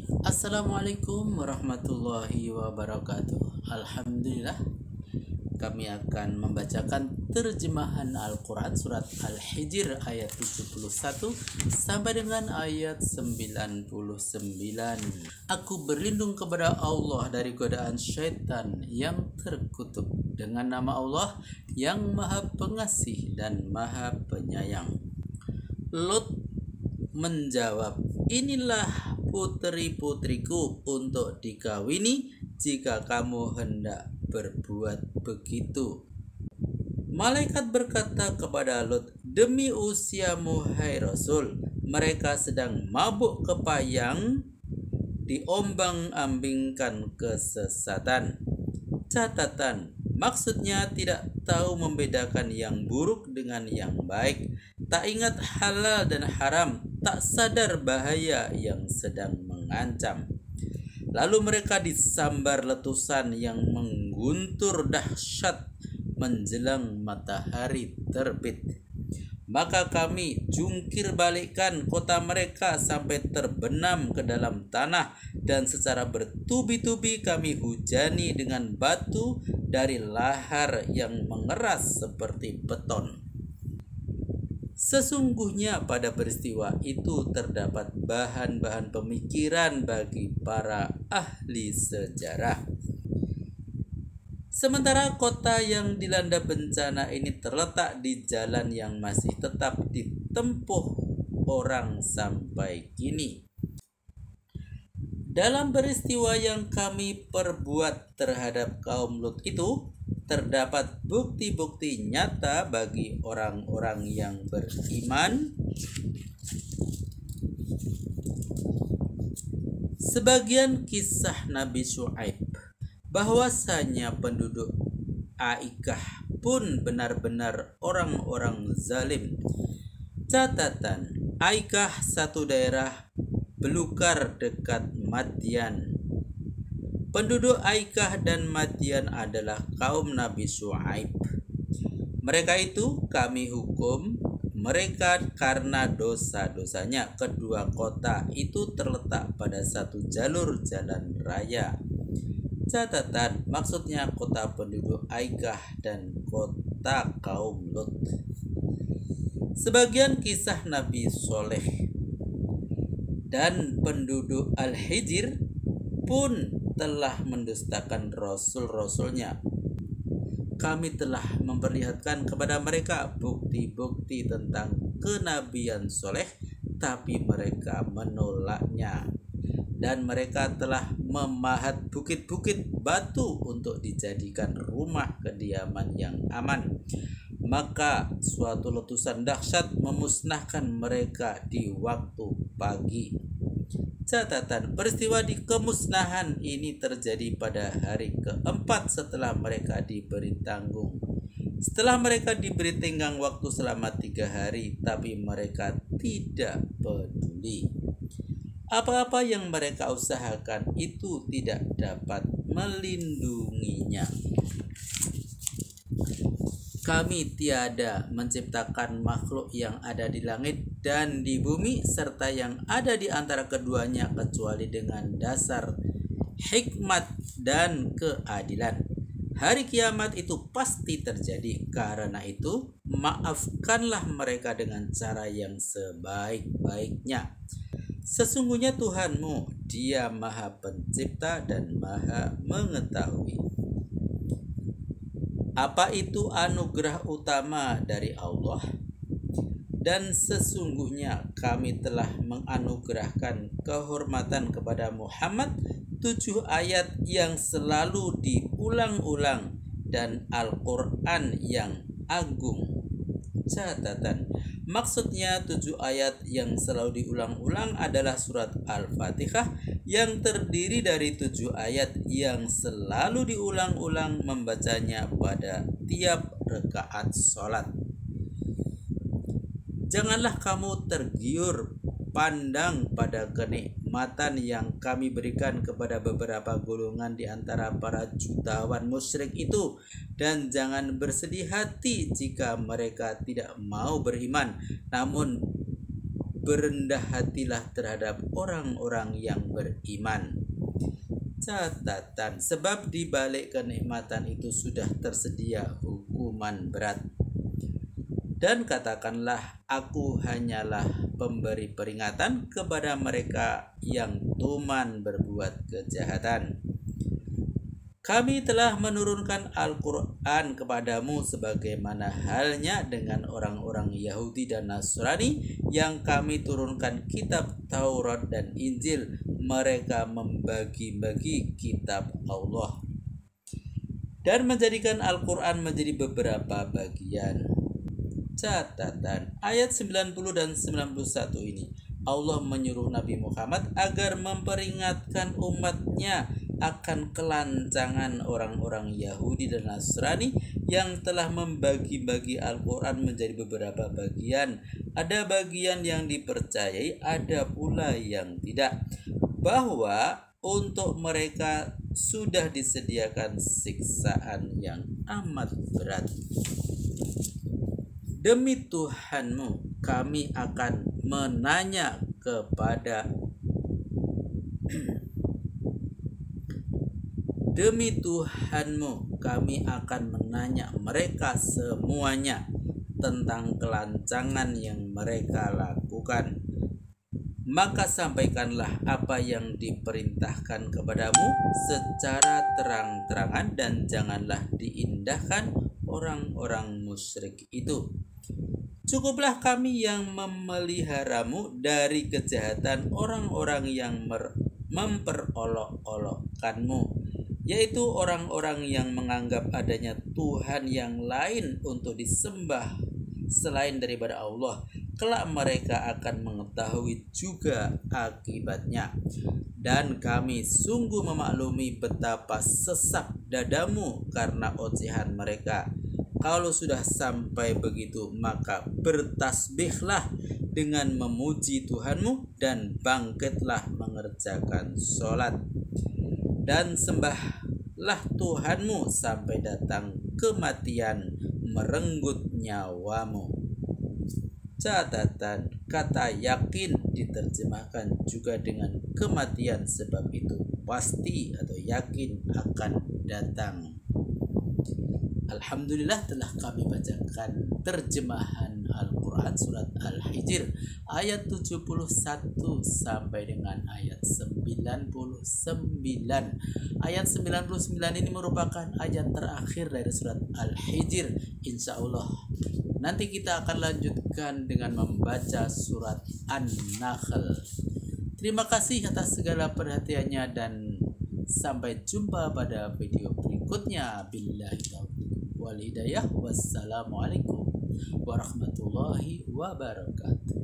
Assalamualaikum warahmatullahi wabarakatuh. Alhamdulillah, kami akan membacakan terjemahan Al-Quran surat Al-Hijr ayat 71 sampai dengan ayat 99. Aku berlindung kepada Allah dari godaan syaitan yang terkutuk, dengan nama Allah yang maha pengasih dan maha penyayang. Lut menjawab, inilah putri-putriku untuk dikawini jika kamu hendak berbuat begitu. Malaikat berkata kepada Lut, demi usiamu hai Rasul, mereka sedang mabuk kepayang, diombang-ambingkan kesesatan. Catatan, maksudnya tidak tahu membedakan yang buruk dengan yang baik, tak ingat halal dan haram, tak sadar bahaya yang sedang mengancam. Lalu mereka disambar letusan yang mengguntur dahsyat menjelang matahari terbit. Maka kami jungkir balikkan kota mereka sampai terbenam ke dalam tanah, dan secara bertubi-tubi kami hujani dengan batu dari lahar yang mengeras seperti beton. Sesungguhnya pada peristiwa itu terdapat bahan-bahan pemikiran bagi para ahli sejarah. Sementara kota yang dilanda bencana ini terletak di jalan yang masih tetap ditempuh orang sampai kini. Dalam peristiwa yang kami perbuat terhadap kaum Lut itu, terdapat bukti-bukti nyata bagi orang-orang yang beriman. Sebagian kisah Nabi Syuaib, bahwasanya penduduk Aikah pun benar-benar orang-orang zalim. Catatan, Aikah satu daerah belukar dekat Madian. Penduduk Aikah dan Madian adalah kaum Nabi Syuaib. Mereka itu kami hukum mereka karena dosa-dosanya. Kedua kota itu terletak pada satu jalur jalan raya. Catatan, maksudnya kota penduduk Aikah dan kota kaum Lut. Sebagian kisah Nabi Soleh dan penduduk Al-Hijr pun telah mendustakan rasul-rasulnya. Kami telah memperlihatkan kepada mereka bukti-bukti tentang kenabian Soleh, tapi mereka menolaknya. Dan mereka telah memahat bukit-bukit batu untuk dijadikan rumah kediaman yang aman. Maka suatu letusan dahsyat memusnahkan mereka di waktu pagi. Catatan, peristiwa di kemusnahan ini terjadi pada hari keempat setelah mereka diberi tanggung. Setelah mereka diberi tenggang waktu selama 3 hari, tapi mereka tidak peduli. Apa-apa yang mereka usahakan itu tidak dapat melindunginya. Kami tiada menciptakan makhluk yang ada di langit dan di bumi serta yang ada di antara keduanya kecuali dengan dasar hikmat dan keadilan. Hari kiamat itu pasti terjadi. Karena itu, maafkanlah mereka dengan cara yang sebaik-baiknya. Sesungguhnya Tuhanmu, Dia Maha Pencipta dan Maha Mengetahui. Apa itu anugerah utama dari Allah? Dan sesungguhnya kami telah menganugerahkan kehormatan kepada Muhammad 7 ayat yang selalu diulang-ulang dan Al-Quran yang agung. Catatan, maksudnya 7 ayat yang selalu diulang-ulang adalah surat Al-Fatihah yang terdiri dari 7 ayat yang selalu diulang-ulang membacanya pada tiap rakaat sholat. Janganlah kamu tergiur pandang pada kenikmatan yang kami berikan kepada beberapa golongan di antara para jutawan musyrik itu, dan jangan bersedih hati jika mereka tidak mau beriman, namun berendah hatilah terhadap orang-orang yang beriman. Catatan, sebab di balik kenikmatan itu sudah tersedia hukuman berat. Dan katakanlah, aku hanyalah pemberi peringatan kepada mereka yang tuman berbuat kejahatan. Kami telah menurunkan Al-Quran kepadamu sebagaimana halnya dengan orang-orang Yahudi dan Nasrani yang kami turunkan kitab Taurat dan Injil. Mereka membagi-bagi kitab Allah dan menjadikan Al-Quran menjadi beberapa bagian. Catatan, ayat 90 dan 91 ini Allah menyuruh Nabi Muhammad agar memperingatkan umatnya akan kelancangan orang-orang Yahudi dan Nasrani yang telah membagi-bagi Al-Quran menjadi beberapa bagian. Ada bagian yang dipercayai, ada pula yang tidak. Bahwa untuk mereka sudah disediakan siksaan yang amat berat. Demi Tuhanmu, kami akan menanya kepada Demi Tuhanmu, kami akan menanya mereka semuanya tentang kelancangan yang mereka lakukan. Maka sampaikanlah apa yang diperintahkan kepadamu secara terang-terangan dan janganlah diindahkan orang-orang musyrik itu. Cukuplah kami yang memeliharamu dari kejahatan orang-orang yang memperolok-olokkanmu, yaitu orang-orang yang menganggap adanya Tuhan yang lain untuk disembah selain daripada Allah. Kelak mereka akan mengetahui juga akibatnya. Dan kami sungguh memaklumi betapa sesak dadamu karena ocehan mereka. Kalau sudah sampai begitu, maka bertasbihlah dengan memuji Tuhanmu dan bangkitlah mengerjakan sholat. Dan sembahlah Tuhanmu sampai datang kematian merenggut nyawamu. Catatan, kata yakin diterjemahkan juga dengan kematian, sebab itu pasti atau yakin akan datang. Alhamdulillah, telah kami bacakan terjemahan Al-Quran surat Al-Hijr ayat 71 sampai dengan ayat 99. Ayat 99 ini merupakan ayat terakhir dari surat Al-Hijr. Insya Allah nanti kita akan lanjutkan dengan membaca surat An-Nahl. Terima kasih atas segala perhatiannya dan sampai jumpa pada video berikutnya. Billahi taufiq wal hidayah. Wassalamualaikum warahmatullahi wabarakatuh.